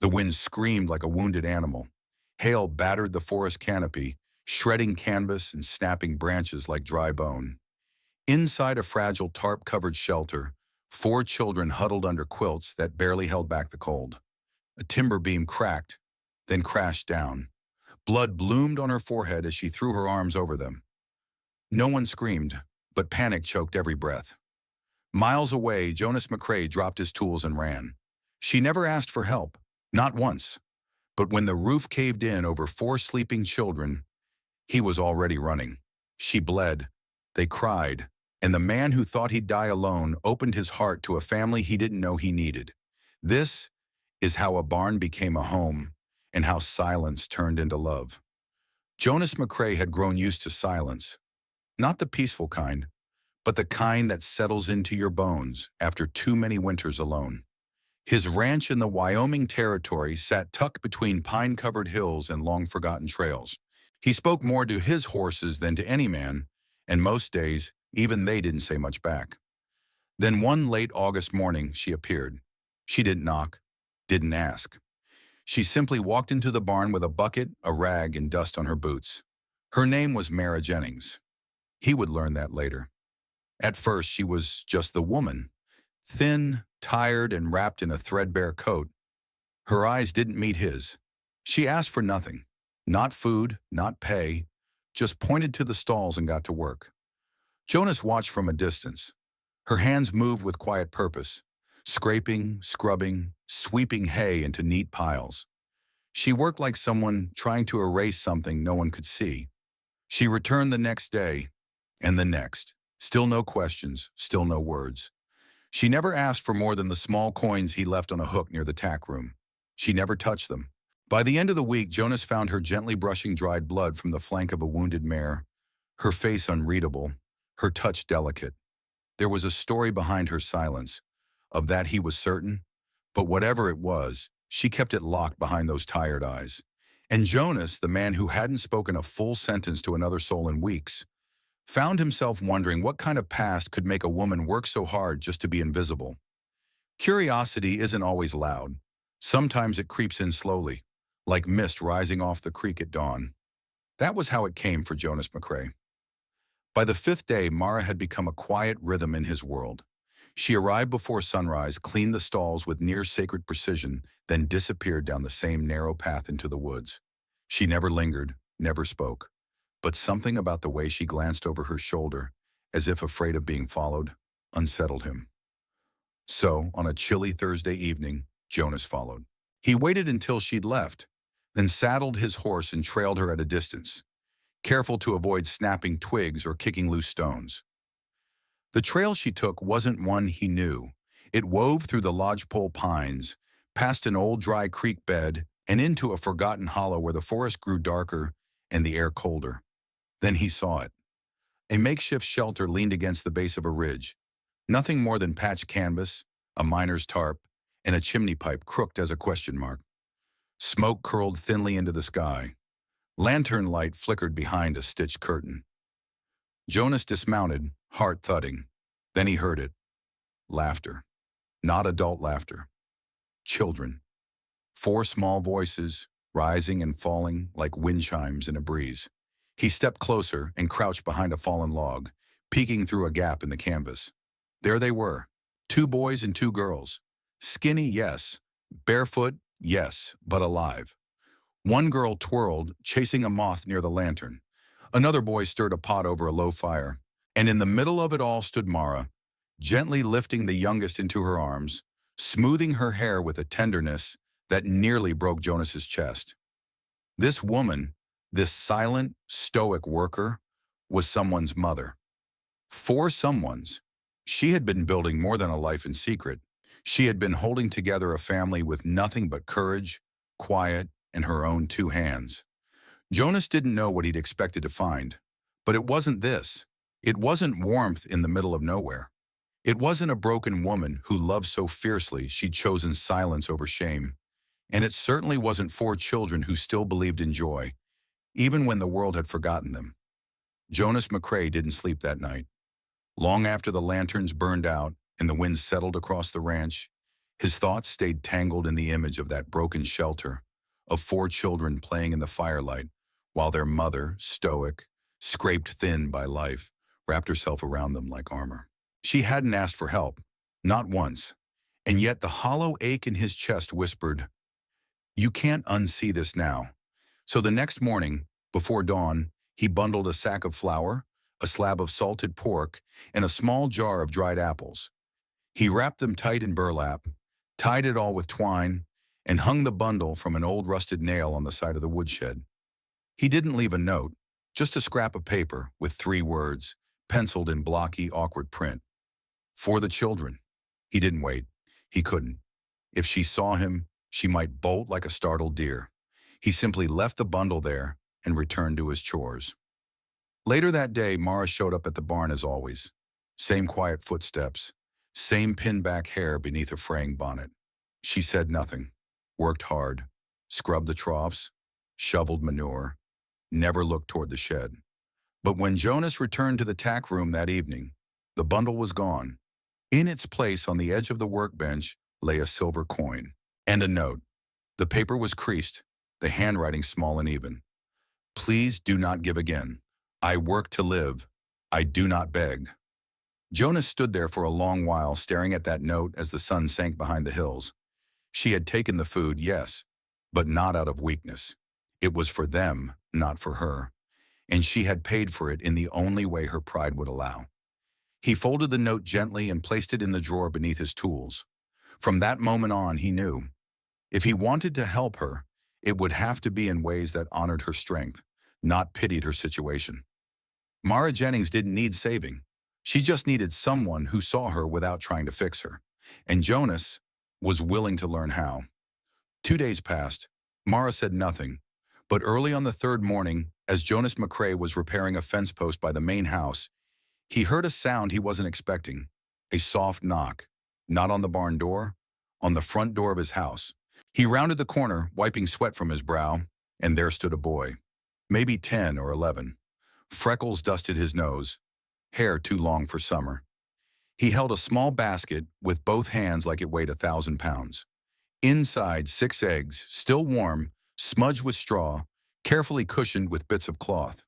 The wind screamed like a wounded animal. Hail battered the forest canopy, shredding canvas and snapping branches like dry bone. Inside a fragile tarp-covered shelter, 4 children huddled under quilts that barely held back the cold. A timber beam cracked, then crashed down. Blood bloomed on her forehead as she threw her arms over them. No one screamed, but panic choked every breath. Miles away, Jonas McCrae dropped his tools and ran. She never asked for help, not once. But when the roof caved in over 4 sleeping children, he was already running. She bled. They cried. And the man who thought he'd die alone opened his heart to a family he didn't know he needed. This is how a barn became a home, and how silence turned into love. Jonas McCrae had grown used to silence. Not the peaceful kind, but the kind that settles into your bones after too many winters alone. His ranch in the Wyoming territory sat tucked between pine-covered hills and long-forgotten trails. He spoke more to his horses than to any man, and most days, even they didn't say much back. Then one late August morning, she appeared. She didn't knock, didn't ask. She simply walked into the barn with a bucket, a rag, and dust on her boots. Her name was Mara Jennings. He would learn that later. At first, she was just the woman, thin, tired, and wrapped in a threadbare coat. Her eyes didn't meet his. She asked for nothing. Not food, not pay, just pointed to the stalls and got to work. Jonas watched from a distance. Her hands moved with quiet purpose, scraping, scrubbing, sweeping hay into neat piles. She worked like someone trying to erase something no one could see. She returned the next day, and the next. Still no questions, still no words. She never asked for more than the small coins he left on a hook near the tack room. She never touched them. By the end of the week, Jonas found her gently brushing dried blood from the flank of a wounded mare, her face unreadable, her touch delicate. There was a story behind her silence. Of that he was certain, but whatever it was, she kept it locked behind those tired eyes. And Jonas, the man who hadn't spoken a full sentence to another soul in weeks, found himself wondering what kind of past could make a woman work so hard just to be invisible. Curiosity isn't always loud. Sometimes it creeps in slowly, like mist rising off the creek at dawn. That was how it came for Jonas McCrae. By the 5th day, Mara had become a quiet rhythm in his world. She arrived before sunrise, cleaned the stalls with near-sacred precision, then disappeared down the same narrow path into the woods. She never lingered, never spoke, but something about the way she glanced over her shoulder, as if afraid of being followed, unsettled him. So, on a chilly Thursday evening, Jonas followed. He waited until she'd left, then saddled his horse and trailed her at a distance, careful to avoid snapping twigs or kicking loose stones. The trail she took wasn't one he knew. It wove through the lodgepole pines, past an old dry creek bed, and into a forgotten hollow where the forest grew darker and the air colder. Then he saw it. A makeshift shelter leaned against the base of a ridge. Nothing more than patched canvas, a miner's tarp, and a chimney pipe crooked as a question mark. Smoke curled thinly into the sky. Lantern light flickered behind a stitched curtain. Jonas dismounted, heart thudding. Then he heard it. Laughter. Not adult laughter. Children. 4 small voices, rising and falling like wind chimes in a breeze. He stepped closer and crouched behind a fallen log, peeking through a gap in the canvas. There they were, 2 boys and 2 girls. Skinny, yes. Barefoot, yes, but alive. One girl twirled, chasing a moth near the lantern. Another boy stirred a pot over a low fire. And in the middle of it all stood Mara, gently lifting the youngest into her arms, smoothing her hair with a tenderness that nearly broke Jonas's chest. This woman, this silent, stoic worker, was someone's mother. 4 someones. She had been building more than a life in secret. She had been holding together a family with nothing but courage, quiet, and her own 2 hands. Jonas didn't know what he'd expected to find, but it wasn't this. It wasn't warmth in the middle of nowhere. It wasn't a broken woman who loved so fiercely she'd chosen silence over shame. And it certainly wasn't 4 children who still believed in joy, even when the world had forgotten them. Jonas McCrae didn't sleep that night. Long after the lanterns burned out and the wind settled across the ranch, His thoughts stayed tangled in the image of that broken shelter, of 4 children playing in the firelight, while their mother, stoic, scraped thin by life, wrapped herself around them like armor. She hadn't asked for help, not once, and yet the hollow ache in his chest whispered, "You can't unsee this now." So the next morning, before dawn, he bundled a sack of flour, a slab of salted pork, and a small jar of dried apples. He wrapped them tight in burlap, tied it all with twine, and hung the bundle from an old rusted nail on the side of the woodshed. He didn't leave a note, just a scrap of paper with 3 words, penciled in blocky, awkward print. For the children. He didn't wait. He couldn't. If she saw him, she might bolt like a startled deer. He simply left the bundle there and returned to his chores. Later that day, Mara showed up at the barn as always. Same quiet footsteps, same pinback hair beneath a fraying bonnet. She said nothing, worked hard, scrubbed the troughs, shoveled manure, never looked toward the shed. But when Jonas returned to the tack room that evening, the bundle was gone. In its place on the edge of the workbench lay a silver coin and a note. The paper was creased, the handwriting small and even. "Please do not give again. I work to live. I do not beg." Jonas stood there for a long while staring at that note as the sun sank behind the hills. She had taken the food, yes, but not out of weakness. It was for them, not for her. And she had paid for it in the only way her pride would allow. He folded the note gently and placed it in the drawer beneath his tools. From that moment on, he knew, if he wanted to help her, it would have to be in ways that honored her strength, not pitied her situation. Mara Jennings didn't need saving. She just needed someone who saw her without trying to fix her. And Jonas was willing to learn how. 2 days passed. Mara said nothing. But early on the third morning, as Jonas McCrae was repairing a fence post by the main house, he heard a sound he wasn't expecting, a soft knock, not on the barn door, on the front door of his house. He rounded the corner, wiping sweat from his brow, and there stood a boy, maybe 10 or 11. Freckles dusted his nose, hair too long for summer. He held a small basket with both hands like it weighed 1,000 pounds. Inside, 6 eggs, still warm, smudged with straw, carefully cushioned with bits of cloth.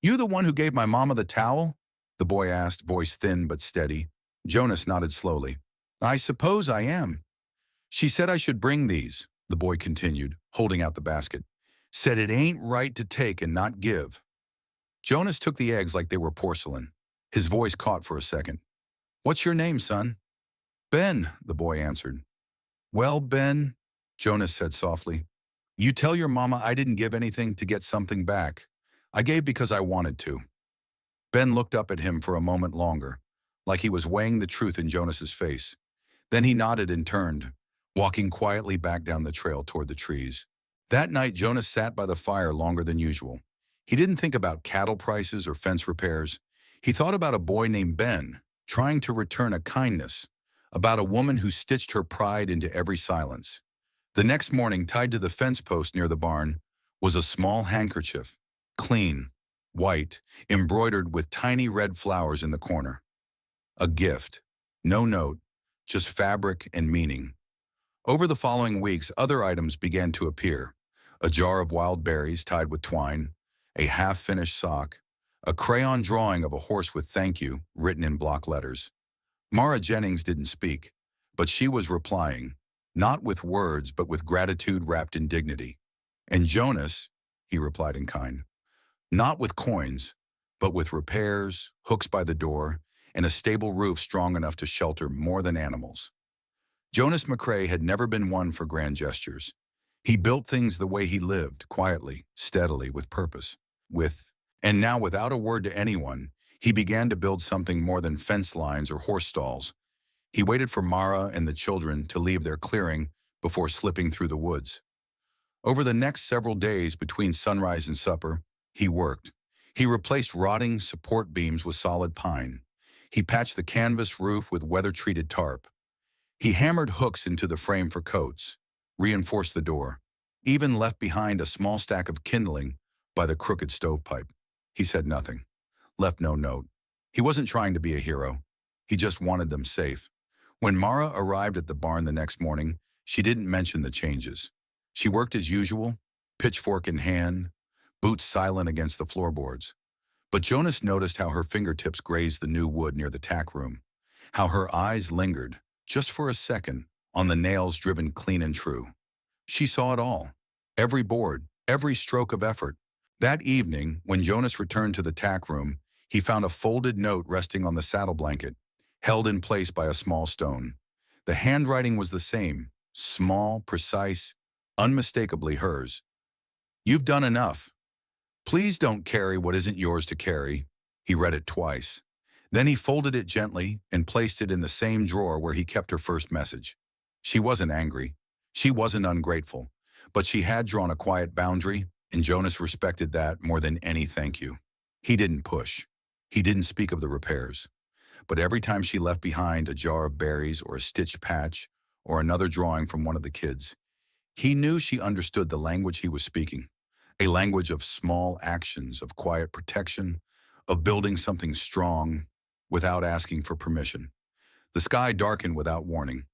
"You the one who gave my mama the towel?" the boy asked, voice thin but steady. Jonas nodded slowly. "I suppose I am. She said I should bring these," the boy continued, holding out the basket. "Said it ain't right to take and not give." Jonas took the eggs like they were porcelain. His voice caught for a second. "What's your name, son?" "Ben," the boy answered. "Well, Ben," Jonas said softly, "you tell your mama I didn't give anything to get something back. I gave because I wanted to." Ben looked up at him for a moment longer, like he was weighing the truth in Jonas's face. Then he nodded and turned, walking quietly back down the trail toward the trees. That night, Jonas sat by the fire longer than usual. He didn't think about cattle prices or fence repairs. He thought about a boy named Ben, trying to return a kindness, about a woman who stitched her pride into every silence. The next morning, tied to the fence post near the barn, was a small handkerchief, clean, white, embroidered with tiny red flowers in the corner. A gift. No note, just fabric and meaning. Over the following weeks, other items began to appear. A jar of wild berries tied with twine, a half-finished sock, a crayon drawing of a horse with "thank you" written in block letters. Mara Jennings didn't speak, but she was replying, not with words, but with gratitude wrapped in dignity. "And Jonas," he replied in kind, "not with coins, but with repairs, hooks by the door, and a stable roof strong enough to shelter more than animals." Jonas McCrae had never been one for grand gestures. He built things the way he lived, quietly, steadily, with purpose. And now without a word to anyone, he began to build something more than fence lines or horse stalls. He waited for Mara and the children to leave their clearing before slipping through the woods. Over the next several days between sunrise and supper, he worked. He replaced rotting support beams with solid pine. He patched the canvas roof with weather-treated tarp. He hammered hooks into the frame for coats, reinforced the door, even left behind a small stack of kindling by the crooked stovepipe. He said nothing, left no note. He wasn't trying to be a hero. He just wanted them safe. When Mara arrived at the barn the next morning, she didn't mention the changes. She worked as usual, pitchfork in hand, boots silent against the floorboards. But Jonas noticed how her fingertips grazed the new wood near the tack room, how her eyes lingered, just for a second, on the nails driven clean and true. She saw it all, every board, every stroke of effort. That evening, when Jonas returned to the tack room, he found a folded note resting on the saddle blanket, held in place by a small stone. The handwriting was the same, small, precise, unmistakably hers. "You've done enough. Please don't carry what isn't yours to carry." He read it twice. Then he folded it gently and placed it in the same drawer where he kept her first message. She wasn't angry. She wasn't ungrateful. But she had drawn a quiet boundary, and Jonas respected that more than any thank you. He didn't push. He didn't speak of the repairs. But every time she left behind a jar of berries or a stitched patch or another drawing from one of the kids, he knew she understood the language he was speaking, a language of small actions, of quiet protection, of building something strong without asking for permission. The sky darkened without warning.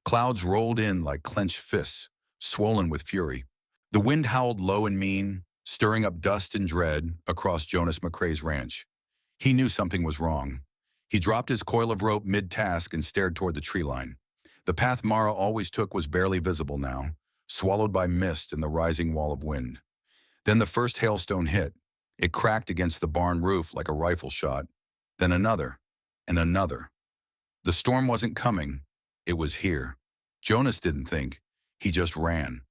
Clouds rolled in like clenched fists, swollen with fury. The wind howled low and mean, stirring up dust and dread across Jonas McCrae's ranch. He knew something was wrong. He dropped his coil of rope mid-task and stared toward the tree line. The path Mara always took was barely visible now, swallowed by mist and the rising wall of wind. Then the first hailstone hit. It cracked against the barn roof like a rifle shot. Then another, and another. The storm wasn't coming. It was here. Jonas didn't think. He just ran.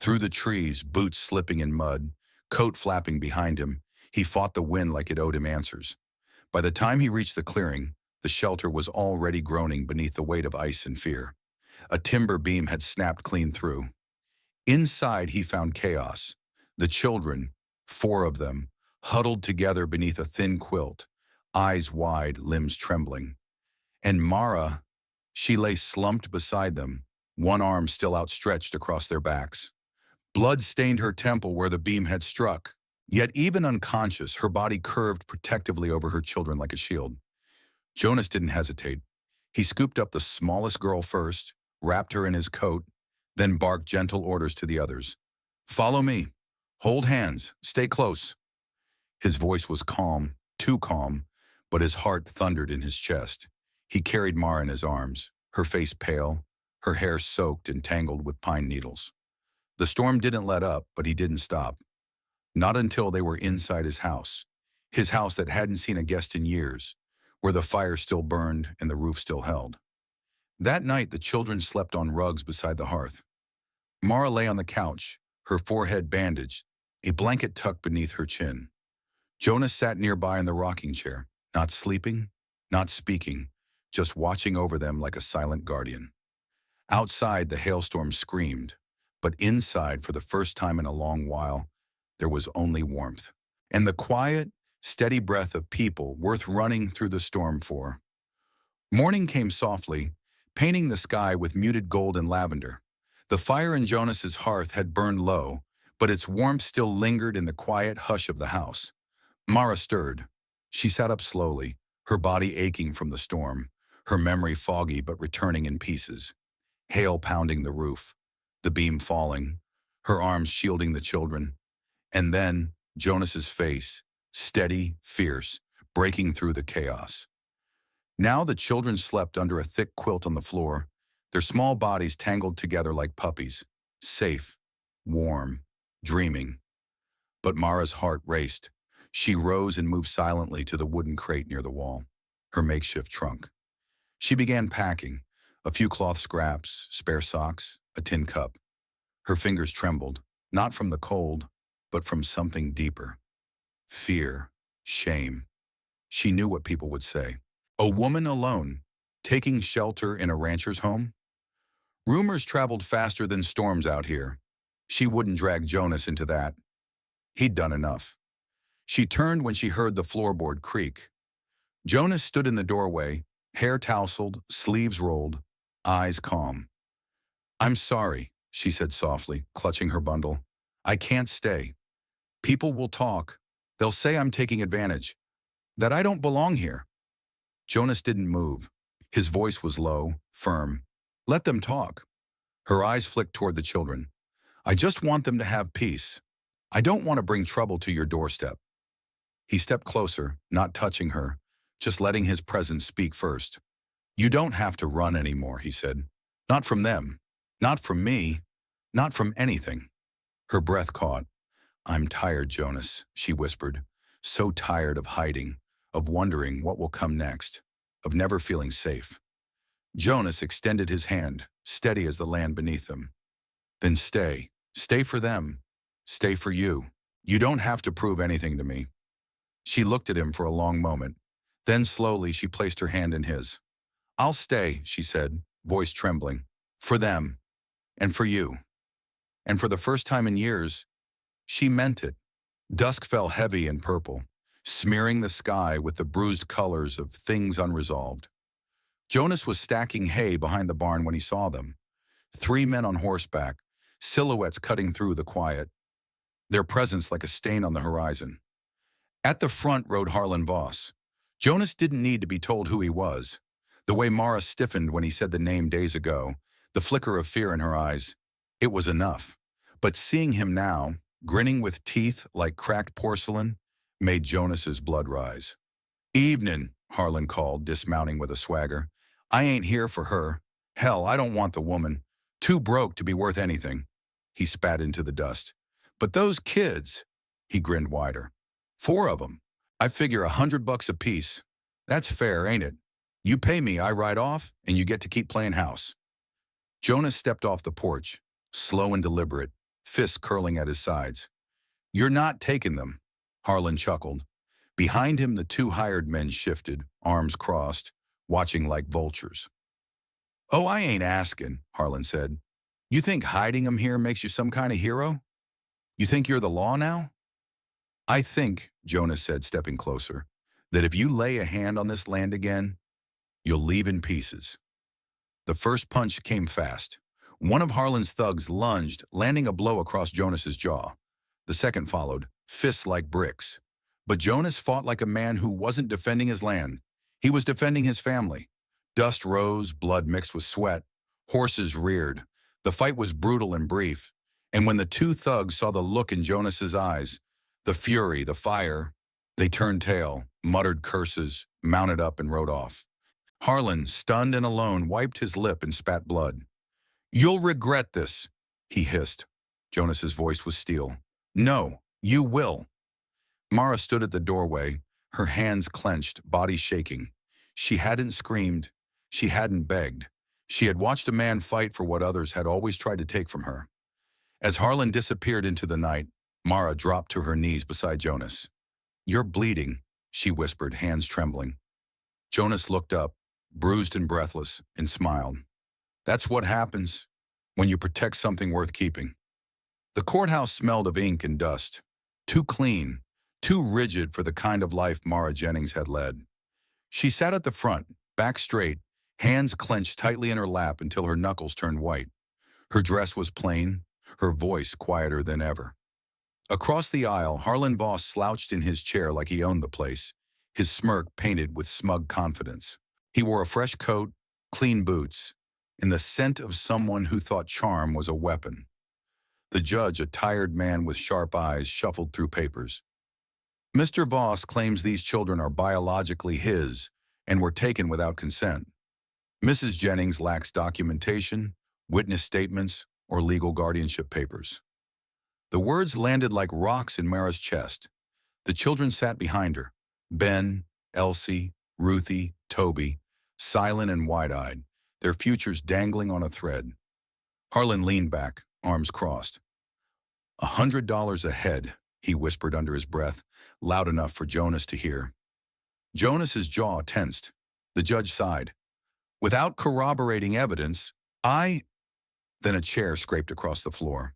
Through the trees, boots slipping in mud, coat flapping behind him, he fought the wind like it owed him answers. By the time he reached the clearing, the shelter was already groaning beneath the weight of ice and fear. A timber beam had snapped clean through. Inside, he found chaos. The children, 4 of them, huddled together beneath a thin quilt, eyes wide, limbs trembling. And Mara, she lay slumped beside them, one arm still outstretched across their backs. Blood stained her temple where the beam had struck. Yet even unconscious, her body curved protectively over her children like a shield. Jonas didn't hesitate. He scooped up the smallest girl first, wrapped her in his coat, then barked gentle orders to the others. "Follow me. Hold hands. Stay close." His voice was calm, too calm, but his heart thundered in his chest. He carried Mara in his arms, her face pale, her hair soaked and tangled with pine needles. The storm didn't let up, but he didn't stop. Not until they were inside his house that hadn't seen a guest in years, where the fire still burned and the roof still held. That night, the children slept on rugs beside the hearth. Mara lay on the couch, her forehead bandaged, a blanket tucked beneath her chin. Jonas sat nearby in the rocking chair, not sleeping, not speaking, just watching over them like a silent guardian. Outside, the hailstorm screamed, but inside, for the first time in a long while, there was only warmth, and the quiet, steady breath of people worth running through the storm for. Morning came softly, painting the sky with muted gold and lavender. The fire in Jonas's hearth had burned low, but its warmth still lingered in the quiet hush of the house. Mara stirred. She sat up slowly, her body aching from the storm, her memory foggy but returning in pieces. Hail pounding the roof, the beam falling, her arms shielding the children. And then Jonas's face, steady, fierce, breaking through the chaos. Now the children slept under a thick quilt on the floor, their small bodies tangled together like puppies, safe, warm, dreaming. But Mara's heart raced. She rose and moved silently to the wooden crate near the wall, her makeshift trunk. She began packing, a few cloth scraps, spare socks, a tin cup. Her fingers trembled, not from the cold, but from something deeper. Fear, shame. She knew what people would say. A woman alone, taking shelter in a rancher's home? Rumors traveled faster than storms out here. She wouldn't drag Jonas into that. He'd done enough. She turned when she heard the floorboard creak. Jonas stood in the doorway, hair tousled, sleeves rolled, eyes calm. "I'm sorry," she said softly, clutching her bundle. "I can't stay. People will talk. They'll say I'm taking advantage, that I don't belong here." Jonas didn't move. His voice was low, firm. Let them talk. Her eyes flicked toward the children. I just want them to have peace. I don't want to bring trouble to your doorstep. He stepped closer, not touching her, just letting his presence speak first. You don't have to run anymore, he said. Not from them. Not from me. Not from anything. Her breath caught. I'm tired, Jonas, she whispered. So tired of hiding, of wondering what will come next, of never feeling safe. Jonas extended his hand, steady as the land beneath them. Then stay. Stay for them. Stay for you. You don't have to prove anything to me. She looked at him for a long moment. Then slowly she placed her hand in his. I'll stay, she said, voice trembling. For them. And for you. And for the first time in years, she meant it. Dusk fell heavy and purple, smearing the sky with the bruised colors of things unresolved. Jonas was stacking hay behind the barn when he saw them. 3 men on horseback, silhouettes cutting through the quiet, their presence like a stain on the horizon. At the front rode Harlan Voss. Jonas didn't need to be told who he was. The way Mara stiffened when he said the name days ago, the flicker of fear in her eyes, it was enough. But seeing him now, grinning with teeth like cracked porcelain, made Jonas's blood rise. Evening, Harlan called, dismounting with a swagger. I ain't here for her. Hell, I don't want the woman. Too broke to be worth anything. He spat into the dust. But those kids, he grinned wider. 4 of them. I figure $100 apiece. That's fair, ain't it? You pay me, I ride off, and you get to keep playing house. Jonas stepped off the porch, slow and deliberate, fists curling at his sides. You're not taking them, Harlan chuckled. Behind him, the 2 hired men shifted, arms crossed, watching like vultures. Oh, I ain't asking, Harlan said. You think hiding them here makes you some kind of hero? You think you're the law now? I think, Jonas said, stepping closer, that if you lay a hand on this land again, you'll leave in pieces. The first punch came fast. One of Harlan's thugs lunged, landing a blow across Jonas's jaw. The second followed, fists like bricks. But Jonas fought like a man who wasn't defending his land. He was defending his family. Dust rose, blood mixed with sweat. Horses reared. The fight was brutal and brief. And when the 2 thugs saw the look in Jonas's eyes, the fury, the fire, they turned tail, muttered curses, mounted up and rode off. Harlan, stunned and alone, wiped his lip and spat blood. You'll regret this, he hissed. Jonas's voice was steel. No, you will. Mara stood at the doorway, her hands clenched, body shaking. She hadn't screamed. She hadn't begged. She had watched a man fight for what others had always tried to take from her. As Harlan disappeared into the night, Mara dropped to her knees beside Jonas. You're bleeding, she whispered, hands trembling. Jonas looked up, bruised and breathless, and smiled. That's what happens when you protect something worth keeping. The courthouse smelled of ink and dust, too clean, too rigid for the kind of life Mara Jennings had led. She sat at the front, back straight, hands clenched tightly in her lap until her knuckles turned white. Her dress was plain, her voice quieter than ever. Across the aisle, Harlan Voss slouched in his chair like he owned the place, his smirk painted with smug confidence. He wore a fresh coat, clean boots, and the scent of someone who thought charm was a weapon. The judge, a tired man with sharp eyes, shuffled through papers. Mr. Voss claims these children are biologically his and were taken without consent. Mrs. Jennings lacks documentation, witness statements, or legal guardianship papers. The words landed like rocks in Mara's chest. The children sat behind her. Ben, Elsie, Ruthie, Toby, silent and wide-eyed, their futures dangling on a thread. Harlan leaned back, arms crossed. $100 a head, he whispered under his breath, loud enough for Jonas to hear. Jonas's jaw tensed. The judge sighed. Without corroborating evidence, Then a chair scraped across the floor.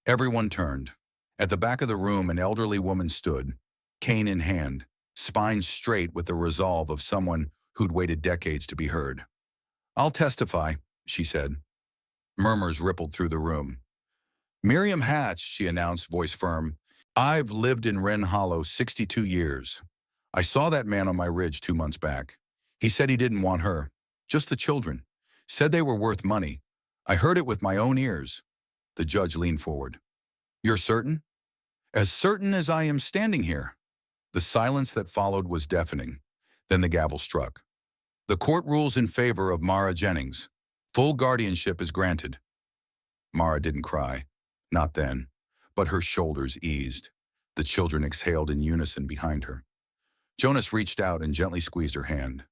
Everyone turned. At the back of the room, an elderly woman stood, cane in hand, spine straight with the resolve of someone who'd waited decades to be heard. I'll testify, she said. Murmurs rippled through the room. Miriam Hatch, she announced, voice firm. I've lived in Wren Hollow 62 years. I saw that man on my ridge 2 months back. He said he didn't want her. Just the children. Said they were worth money. I heard it with my own ears. The judge leaned forward. You're certain? As certain as I am standing here. The silence that followed was deafening. Then the gavel struck. The court rules in favor of Mara Jennings. Full guardianship is granted. Mara didn't cry. Not then. But her shoulders eased. The children exhaled in unison behind her. Jonas reached out and gently squeezed her hand.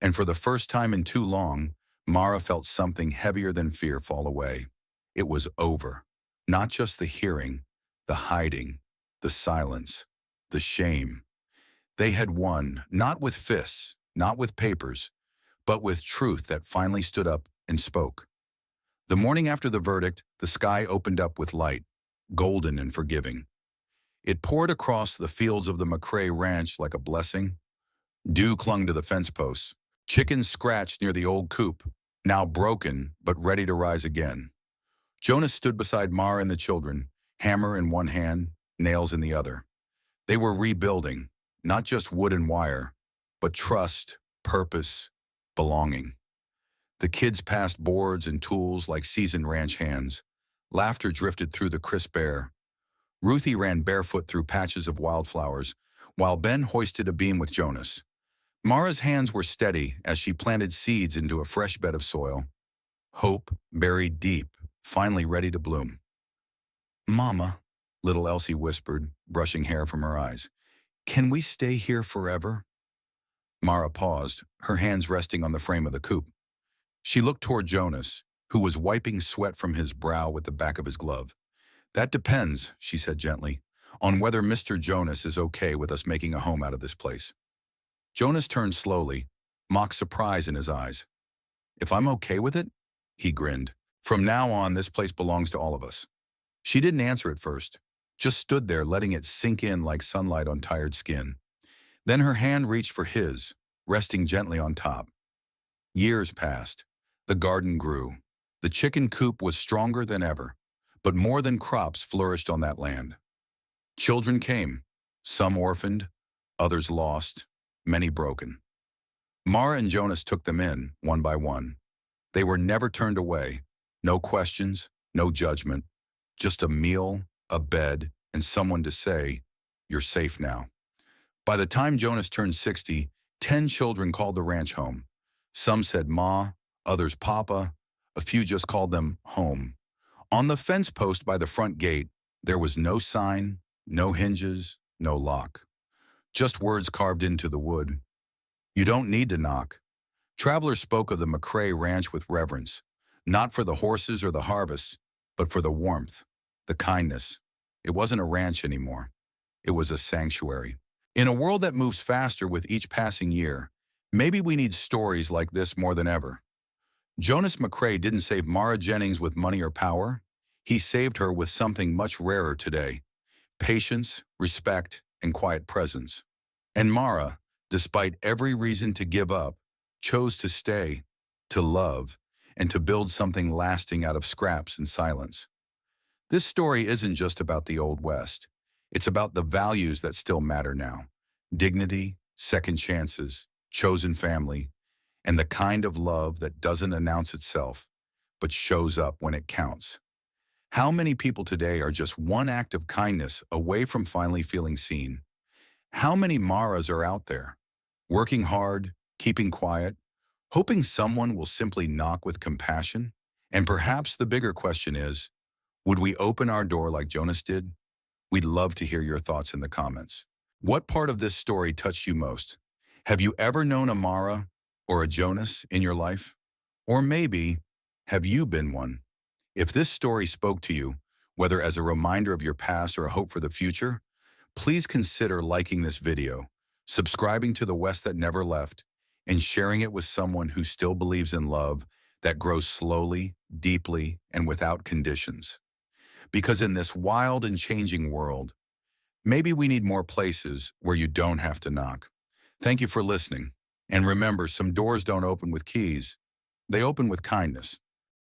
And for the first time in too long, Mara felt something heavier than fear fall away. It was over. Not just the hearing, the hiding, the silence, the shame. They had won, not with fists, not with papers, but with truth that finally stood up and spoke. The morning after the verdict, the sky opened up with light, golden and forgiving. It poured across the fields of the McCrae Ranch like a blessing. Dew clung to the fence posts. Chickens scratched near the old coop, now broken but ready to rise again. Jonas stood beside Mara and the children, hammer in one hand, nails in the other. They were rebuilding, not just wood and wire, but trust, purpose, belonging. The kids passed boards and tools like seasoned ranch hands. Laughter drifted through the crisp air. Ruthie ran barefoot through patches of wildflowers, while Ben hoisted a beam with Jonas. Mara's hands were steady as she planted seeds into a fresh bed of soil. Hope buried deep, finally ready to bloom. Mama, little Elsie whispered, brushing hair from her eyes, can we stay here forever? Mara paused, her hands resting on the frame of the coop. She looked toward Jonas, who was wiping sweat from his brow with the back of his glove. That depends, she said gently, on whether Mr. Jonas is okay with us making a home out of this place. Jonas turned slowly, mock surprise in his eyes. If I'm okay with it? He grinned. From now on, this place belongs to all of us. She didn't answer at first, just stood there letting it sink in like sunlight on tired skin. Then her hand reached for his, resting gently on top. Years passed. The garden grew. The chicken coop was stronger than ever, but more than crops flourished on that land. Children came, some orphaned, others lost, many broken. Mara and Jonas took them in, one by one. They were never turned away. No questions, no judgment, just a meal, a bed, and someone to say, you're safe now. By the time Jonas turned 60, 10 children called the ranch home. Some said Ma, others Papa, a few just called them home. On the fence post by the front gate, there was no sign, no hinges, no lock. Just words carved into the wood. You don't need to knock. Travelers spoke of the McCrae Ranch with reverence, not for the horses or the harvests, but for the warmth, the kindness. It wasn't a ranch anymore. It was a sanctuary. In a world that moves faster with each passing year, maybe we need stories like this more than ever. Jonas McCrae didn't save Mara Jennings with money or power. He saved her with something much rarer today: patience, respect, and quiet presence. And Mara, despite every reason to give up, chose to stay, to love, and to build something lasting out of scraps and silence. This story isn't just about the Old West. It's about the values that still matter now: dignity, second chances, chosen family, and the kind of love that doesn't announce itself, but shows up when it counts. How many people today are just one act of kindness away from finally feeling seen? How many Maras are out there, working hard, keeping quiet, hoping someone will simply knock with compassion? And perhaps the bigger question is, would we open our door like Jonas did? We'd love to hear your thoughts in the comments. What part of this story touched you most? Have you ever known a Mara or a Jonas in your life? Or maybe, have you been one? If this story spoke to you, whether as a reminder of your past or a hope for the future, please consider liking this video, subscribing to The West That Never Left, and sharing it with someone who still believes in love that grows slowly, deeply, and without conditions. Because in this wild and changing world, maybe we need more places where you don't have to knock. Thank you for listening. And remember, some doors don't open with keys. They open with kindness.